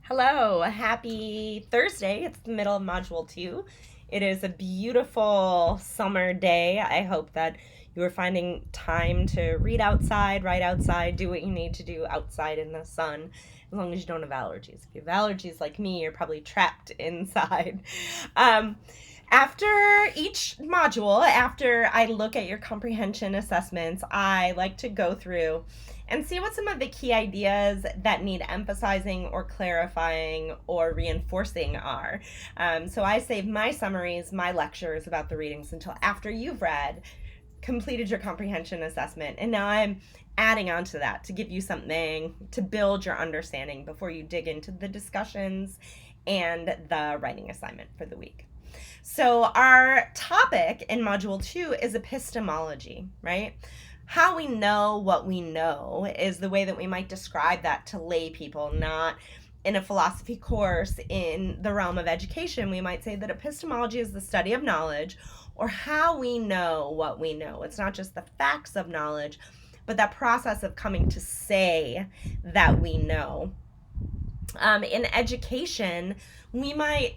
Hello, happy Thursday. It's the middle of Module 2. It is a beautiful summer day. I hope that you are finding time to read outside, write outside, do what you need to do outside in the sun, as long as you don't have allergies. If you have allergies like me, you're probably trapped inside. Um, After each module, after I look at your comprehension assessments, I like to go through and see what some of the key ideas that need emphasizing or clarifying or reinforcing are. So I save my summaries, my lectures about the readings until after you've read, completed your comprehension assessment, and now I'm adding on to that to give you something to build your understanding before you dig into the discussions and the writing assignment for the week. So our topic in Module 2 is epistemology, right? How we know what we know is the way that we might describe that to lay people, not in a philosophy course in the realm of education. We might say that epistemology is the study of knowledge, or how we know what we know. It's not just the facts of knowledge, but that process of coming to say that we know. In education, we might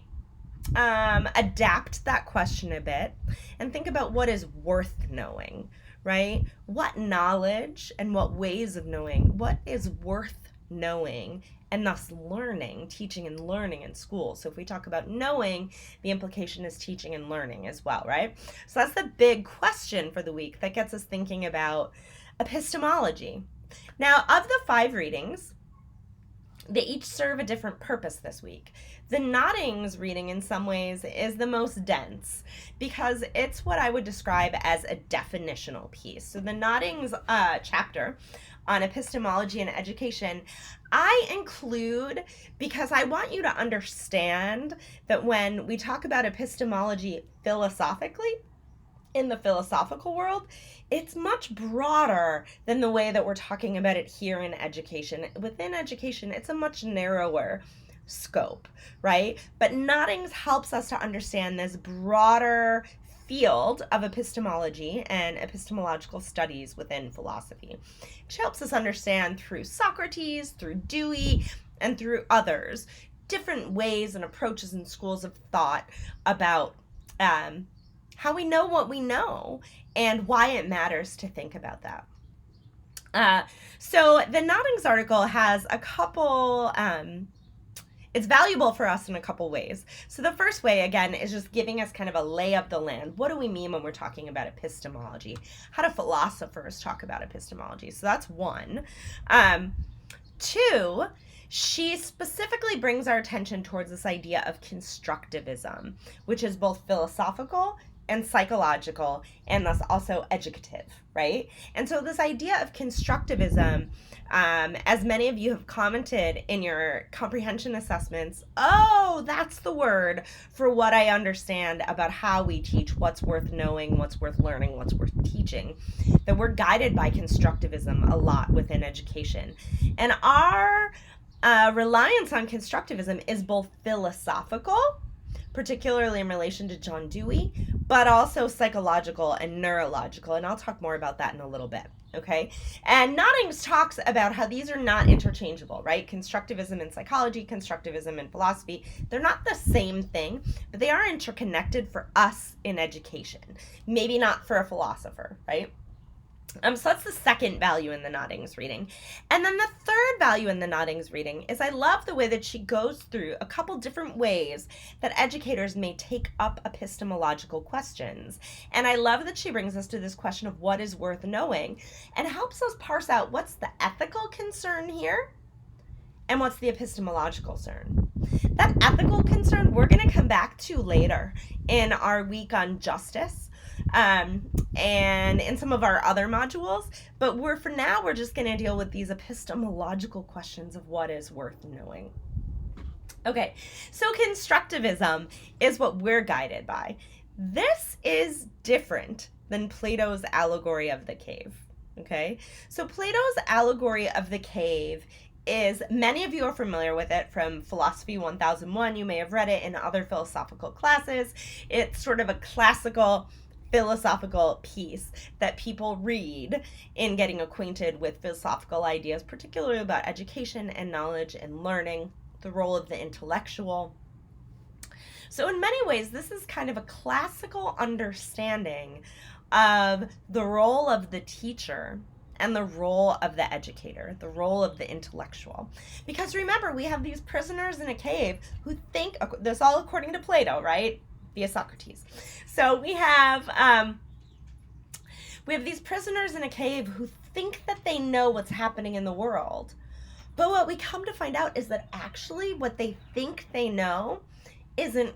adapt that question a bit and think about what is worth knowing, right? What knowledge and what ways of knowing, what is worth knowing and thus learning, teaching and learning in school. So if we talk about knowing, the implication is teaching and learning as well, right? So that's the big question for the week that gets us thinking about epistemology. Now, of the 5 readings, they each serve a different purpose this week. The Noddings reading, in some ways, is the most dense because it's what I would describe as a definitional piece. So the Noddings chapter on epistemology and education, I include because I want you to understand that when we talk about epistemology philosophically, in the philosophical world, it's much broader than the way that we're talking about it here in education. Within education, it's a much narrower scope, right? But Noddings helps us to understand this broader field of epistemology and epistemological studies within philosophy, which helps us understand through Socrates, through Dewey, and through others, different ways and approaches and schools of thought about how we know what we know and why it matters to think about that. So the Noddings article has a couple, it's valuable for us in a couple ways. So the first way, again, is just giving us kind of a lay of the land. What do we mean when we're talking about epistemology? How do philosophers talk about epistemology? So that's one. 2, she specifically brings our attention towards this idea of constructivism, which is both philosophical and psychological, and thus also educative, right? And so this idea of constructivism, as many of you have commented in your comprehension assessments, oh, that's the word for what I understand about how we teach, what's worth knowing, what's worth learning, what's worth teaching, that we're guided by constructivism a lot within education. And our reliance on constructivism is both philosophical, particularly in relation to John Dewey, but also psychological and neurological, and I'll talk more about that in a little bit, okay? And Noddings talks about how these are not interchangeable, right? Constructivism in psychology, constructivism in philosophy, they're not the same thing, but they are interconnected for us in education, maybe not for a philosopher, right? So that's the second value in the Noddings reading. And then the third value in the Noddings reading is I love the way that she goes through a couple different ways that educators may take up epistemological questions. And I love that she brings us to this question of what is worth knowing and helps us parse out what's the ethical concern here and what's the epistemological concern. That ethical concern we're going to come back to later in our week on justice. And in some of our other modules, but for now we're just going to deal with these epistemological questions of what is worth knowing. Okay, so constructivism is what we're guided by. This is different than Plato's allegory of the cave. Okay, so Plato's allegory of the cave is, many of you are familiar with it from Philosophy 1001. You may have read it in other philosophical classes. It's sort of a classical philosophical piece that people read in getting acquainted with philosophical ideas, particularly about education and knowledge and learning. the role of the intellectual. So in many ways, this is kind of a classical understanding of the role of the teacher and the role of the educator, the role of the intellectual. Because remember, we have these prisoners in a cave who think, this all according to Plato, right? Via Socrates. So we have these prisoners in a cave who think that they know what's happening in the world. But what we come to find out is that actually what they think they know isn't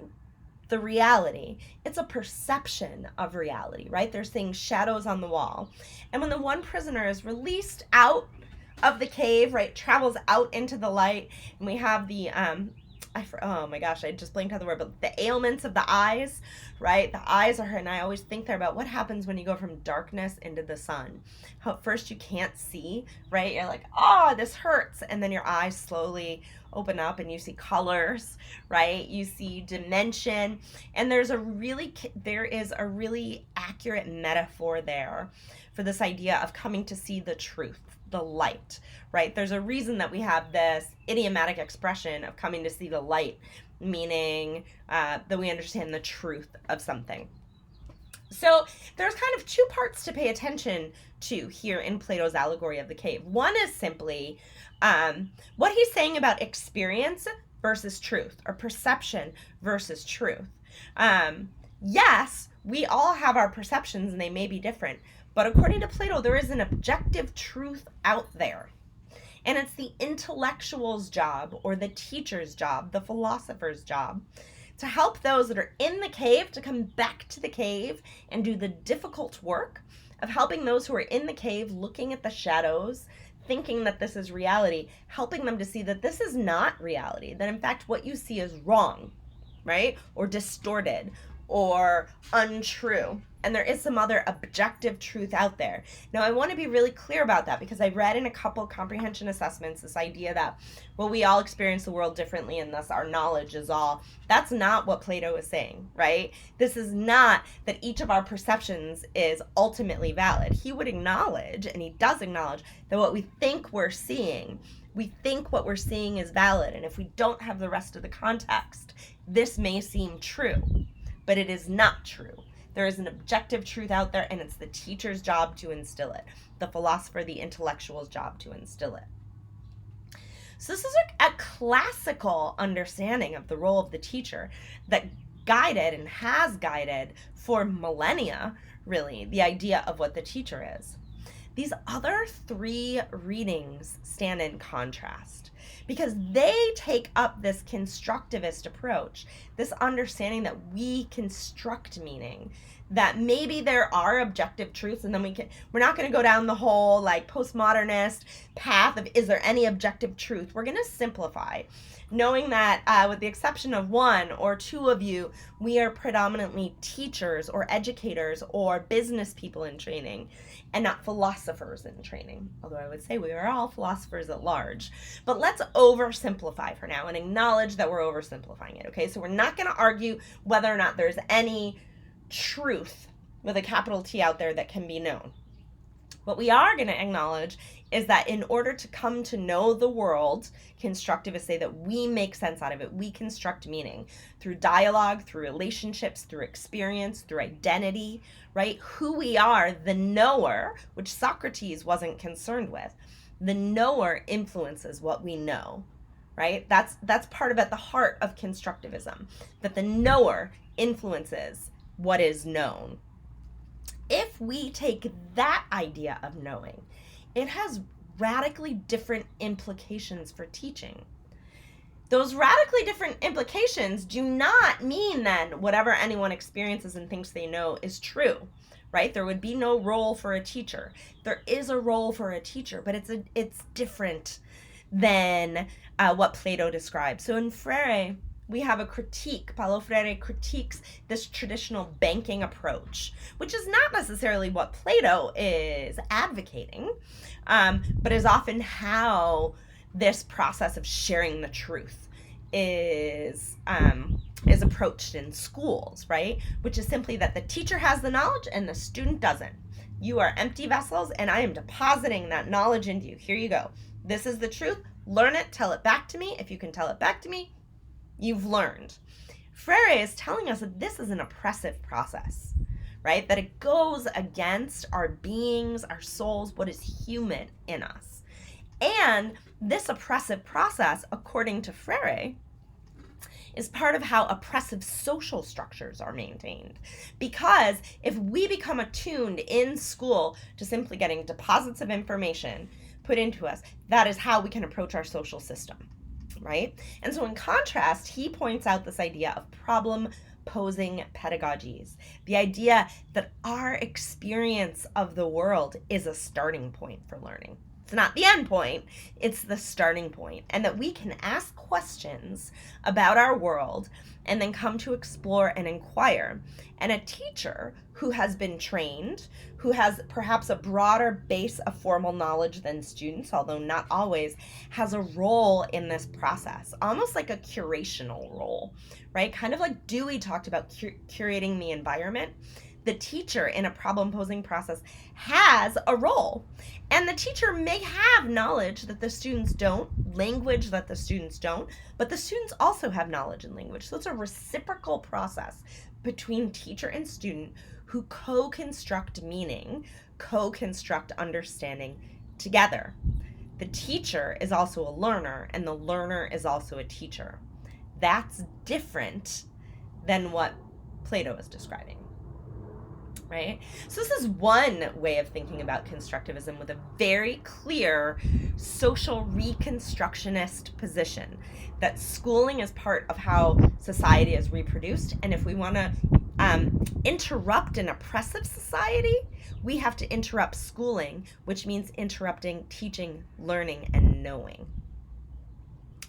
the reality. It's a perception of reality, right? They're seeing shadows on the wall. And when the one prisoner is released out of the cave, right, travels out into the light, and we have the, oh my gosh, I just blanked out the word, but the ailments of the eyes, right? The eyes are hurt, and I always think there about what happens when you go from darkness into the sun. How at first you can't see, right? You're like, oh, this hurts, and then your eyes slowly open up and you see colors, right? You see dimension, and there is a really accurate metaphor there for this idea of coming to see the truth, the light, right? There's a reason that we have this idiomatic expression of coming to see the light, meaning that we understand the truth of something. So there's kind of two parts to pay attention to here in Plato's allegory of the cave. One is simply what he's saying about experience versus truth, or perception versus truth. Yes, we all have our perceptions and they may be different, but according to Plato, there is an objective truth out there. And it's the intellectual's job, or the teacher's job, the philosopher's job, to help those that are in the cave to come back to the cave and do the difficult work of helping those who are in the cave looking at the shadows, thinking that this is reality, helping them to see that this is not reality, that in fact what you see is wrong, right? Or distorted, or untrue. And there is some other objective truth out there. Now, I want to be really clear about that, because I read in a couple comprehension assessments this idea that, well, we all experience the world differently and thus our knowledge is all. That's not what Plato is saying, right? This is not that each of our perceptions is ultimately valid. He would acknowledge, and he does acknowledge, that what we think we're seeing, we think what we're seeing is valid. And if we don't have the rest of the context, this may seem true, but it is not true. There is an objective truth out there, and it's the teacher's job to instill it. The philosopher, the intellectual's job to instill it. So this is a classical understanding of the role of the teacher that guided and has guided for millennia, really, the idea of what the teacher is. These other three readings stand in contrast, because they take up this constructivist approach, this understanding that we construct meaning, that maybe there are objective truths, and then we're not going to go down the whole like postmodernist path of is there any objective truth. We're going to simplify, knowing that with the exception of one or two of you, we are predominantly teachers or educators or business people in training, and not philosophers in training, although I would say we are all philosophers at large. But let's oversimplify for now and acknowledge that we're oversimplifying it, okay? So we're not going to argue whether or not there's any truth with a capital T out there that can be known. What we are going to acknowledge is that in order to come to know the world, constructivists say that we make sense out of it. We construct meaning through dialogue, through relationships, through experience, through identity, right? Who we are, the knower, which Socrates wasn't concerned with. The knower influences what we know, right? That's part of at the heart of constructivism, that the knower influences what is known. If we take that idea of knowing, it has radically different implications for teaching. Those radically different implications do not mean then whatever anyone experiences and thinks they know is true, right? There would be no role for a teacher. There is a role for a teacher, but it's different than what Plato describes. So in Freire, we have a critique. Paulo Freire critiques this traditional banking approach, which is not necessarily what Plato is advocating, but is often how this process of sharing the truth is approached in schools, right? Which is simply that the teacher has the knowledge and the student doesn't. You are empty vessels, and I am depositing that knowledge into you. Here you go. This is the truth. Learn it, tell it back to me. If you can tell it back to me, you've learned. Freire is telling us that this is an oppressive process, right? That it goes against our beings, our souls, what is human in us. And this oppressive process, according to Freire, is part of how oppressive social structures are maintained. Because if we become attuned in school to simply getting deposits of information put into us, that is how we can approach our social system, right? And so in contrast, he points out this idea of problem-posing pedagogies, the idea that our experience of the world is a starting point for learning. It's not the end point, it's the starting point, and that we can ask questions about our world and then come to explore and inquire. And a teacher who has been trained, who has perhaps a broader base of formal knowledge than students, although not always, has a role in this process, almost like a curational role, right? Kind of like Dewey talked about curating the environment. The teacher in a problem-posing process has a role. And the teacher may have knowledge that the students don't, language that the students don't, but the students also have knowledge and language. So it's a reciprocal process between teacher and student who co-construct meaning, co-construct understanding together. The teacher is also a learner, and the learner is also a teacher. That's different than what Plato is describing. Right? So this is one way of thinking about constructivism with a very clear social reconstructionist position, that schooling is part of how society is reproduced, and if we want to interrupt an oppressive society, we have to interrupt schooling, which means interrupting teaching, learning, and knowing.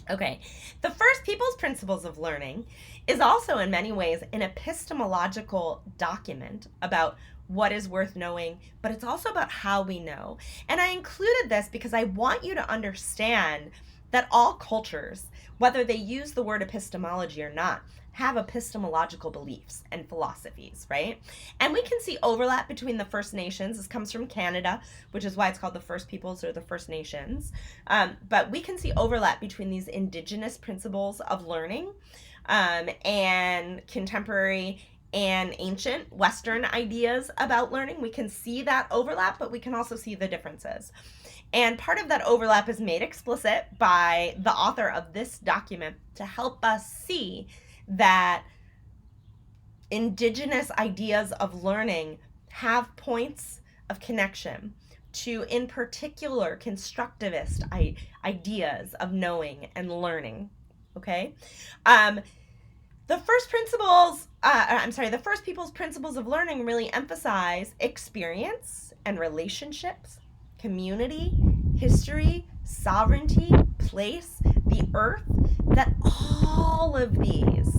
Okay, the first People's Principles of Learning is also in many ways an epistemological document about what is worth knowing, but it's also about how we know. And I included this because I want you to understand that all cultures, whether they use the word epistemology or not, have epistemological beliefs and philosophies, right? And we can see overlap between the First Nations. This comes from Canada, which is why it's called the First Peoples or the First Nations. But we can see overlap between these indigenous principles of learning and contemporary and ancient Western ideas about learning. We can see that overlap, but we can also see the differences. And part of that overlap is made explicit by the author of this document to help us see that indigenous ideas of learning have points of connection to, in particular, constructivist ideas of knowing and learning, okay? The first People's Principles of Learning really emphasize experience and relationships, community, history, sovereignty, place, the earth, that all of these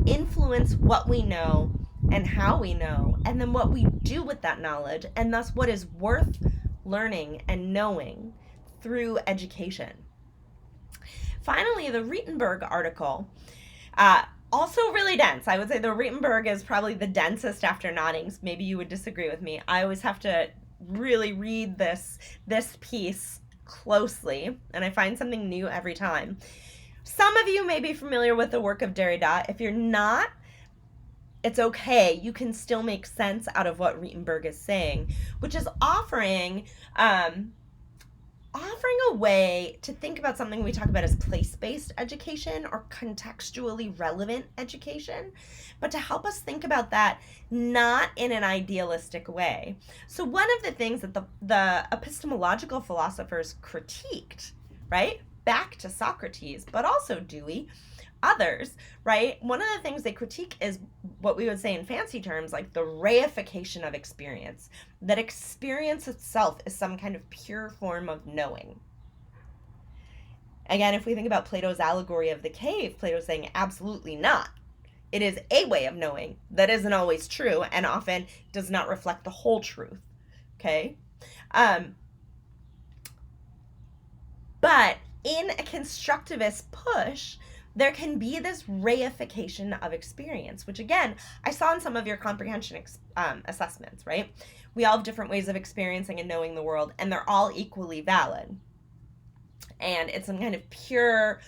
influence what we know and how we know, and then what we do with that knowledge, and thus what is worth learning and knowing through education. Finally, the Rietenberg article, also really dense. I would say the Rietenberg is probably the densest after Noddings. Maybe you would disagree with me. I always have to really read this piece closely, and I find something new every time. Some of you may be familiar with the work of Derrida. If you're not, it's okay. You can still make sense out of what Rietenberg is saying, which is offering a way to think about something we talk about as place-based education or contextually relevant education, but to help us think about that not in an idealistic way. So one of the things that the epistemological philosophers critiqued, right, back to Socrates, but also Dewey, others, right, one of the things they critique is what we would say in fancy terms, like the reification of experience, that experience itself is some kind of pure form of knowing. Again, if we think about Plato's allegory of the cave, Plato's saying absolutely not. It is a way of knowing that isn't always true and often does not reflect the whole truth, okay? But in a constructivist push, there can be this reification of experience, which again, I saw in some of your comprehension assessments, right? We all have different ways of experiencing and knowing the world, and they're all equally valid. And it's some kind of pure,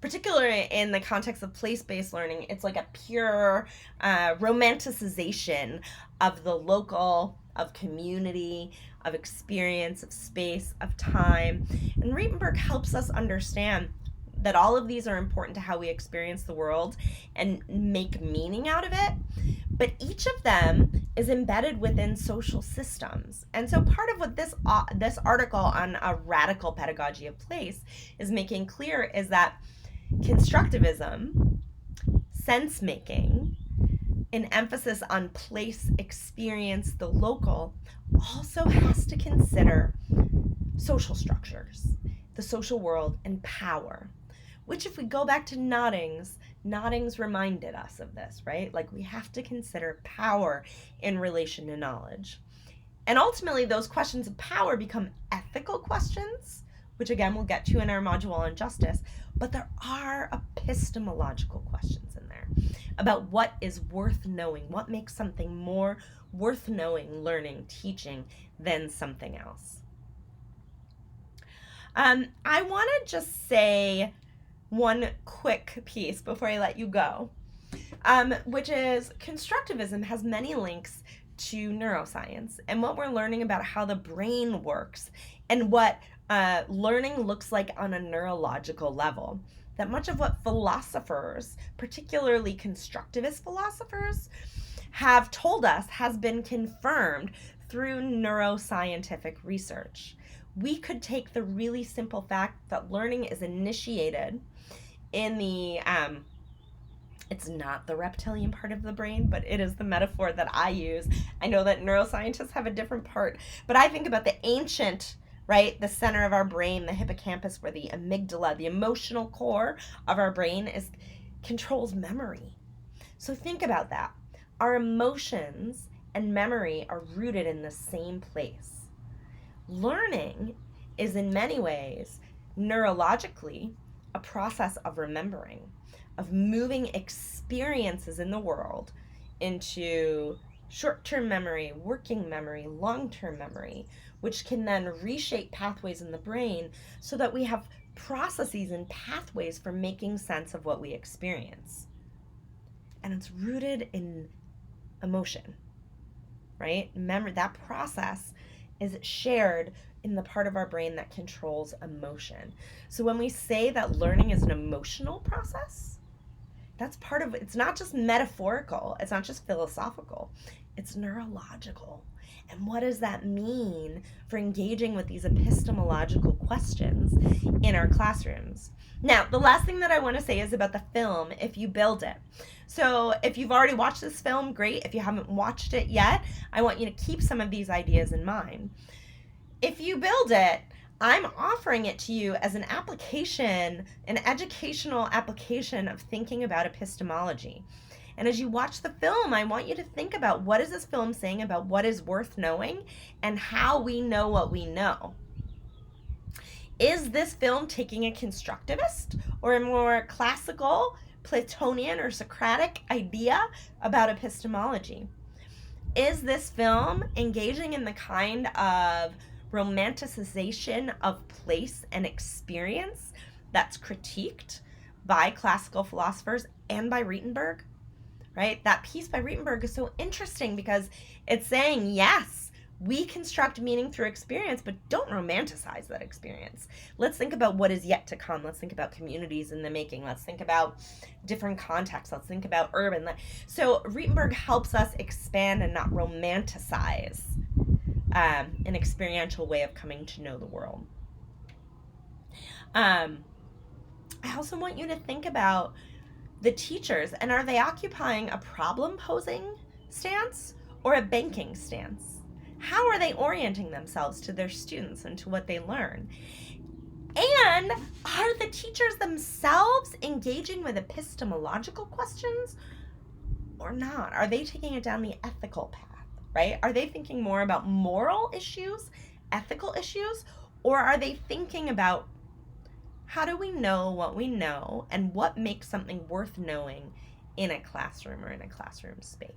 particularly in the context of place-based learning, it's like a pure romanticization of the local, of community, of experience, of space, of time. And Rietenberg helps us understand that all of these are important to how we experience the world and make meaning out of it. But each of them is embedded within social systems. And so part of what this article on a radical pedagogy of place is making clear is that constructivism, sense making, an emphasis on place, experience, the local, also has to consider social structures, the social world, and power. Which, if we go back to Noddings reminded us of this, right? Like, we have to consider power in relation to knowledge. And ultimately, those questions of power become ethical questions, which again we'll get to in our module on justice, but there are epistemological questions in there about what is worth knowing, what makes something more worth knowing, learning, teaching than something else. I want to just say one quick piece before I let you go, which is constructivism has many links to neuroscience and what we're learning about how the brain works and what learning looks like on a neurological level. That much of what philosophers, particularly constructivist philosophers, have told us has been confirmed through neuroscientific research. We could take the really simple fact that learning is initiated in the, it's not the reptilian part of the brain, but it is the metaphor that I use. I know that neuroscientists have a different part, but I think about the ancient, right, the center of our brain, the hippocampus, where the amygdala, the emotional core of our brain, controls memory. So think about that. Our emotions and memory are rooted in the same place. Learning is in many ways neurologically a process of remembering, of moving experiences in the world into short-term memory, working memory, long-term memory, which can then reshape pathways in the brain so that we have processes and pathways for making sense of what we experience. And it's rooted in emotion, right? Remember, that process is shared in the part of our brain that controls emotion. So when we say that learning is an emotional process, that's part of it. It's not just metaphorical, it's not just philosophical, it's neurological. And what does that mean for engaging with these epistemological questions in our classrooms? Now, the last thing that I want to say is about the film, If You Build It. So if you've already watched this film, great. If you haven't watched it yet, I want you to keep some of these ideas in mind. If you build it, I'm offering it to you as an application, an educational application of thinking about epistemology. And as you watch the film, I want you to think about, what is this film saying about what is worth knowing and how we know what we know? Is this film taking a constructivist or a more classical, Platonian or Socratic idea about epistemology? Is this film engaging in the kind of romanticization of place and experience that's critiqued by classical philosophers and by Rietenberg? Right? That piece by Rietenberg is so interesting because it's saying, yes, we construct meaning through experience, but don't romanticize that experience. Let's think about what is yet to come. Let's think about communities in the making. Let's think about different contexts. Let's think about urban. So Rietenberg helps us expand and not romanticize an experiential way of coming to know the world. I also want you to think about the teachers, and are they occupying a problem posing stance or a banking stance? How are they orienting themselves to their students and to what they learn? And are the teachers themselves engaging with epistemological questions or not? Are they taking it down the ethical path, right? Are they thinking more about moral issues, ethical issues, or are they thinking about, how do we know what we know and what makes something worth knowing in a classroom or in a classroom space?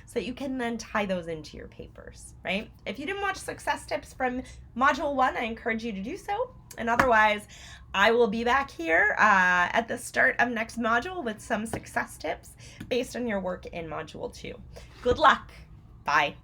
so that you can then tie those into your papers, right? If you didn't watch success tips from Module 1, I encourage you to do so. And otherwise, I will be back here at the start of next module with some success tips based on your work in Module 2. Good luck. Bye.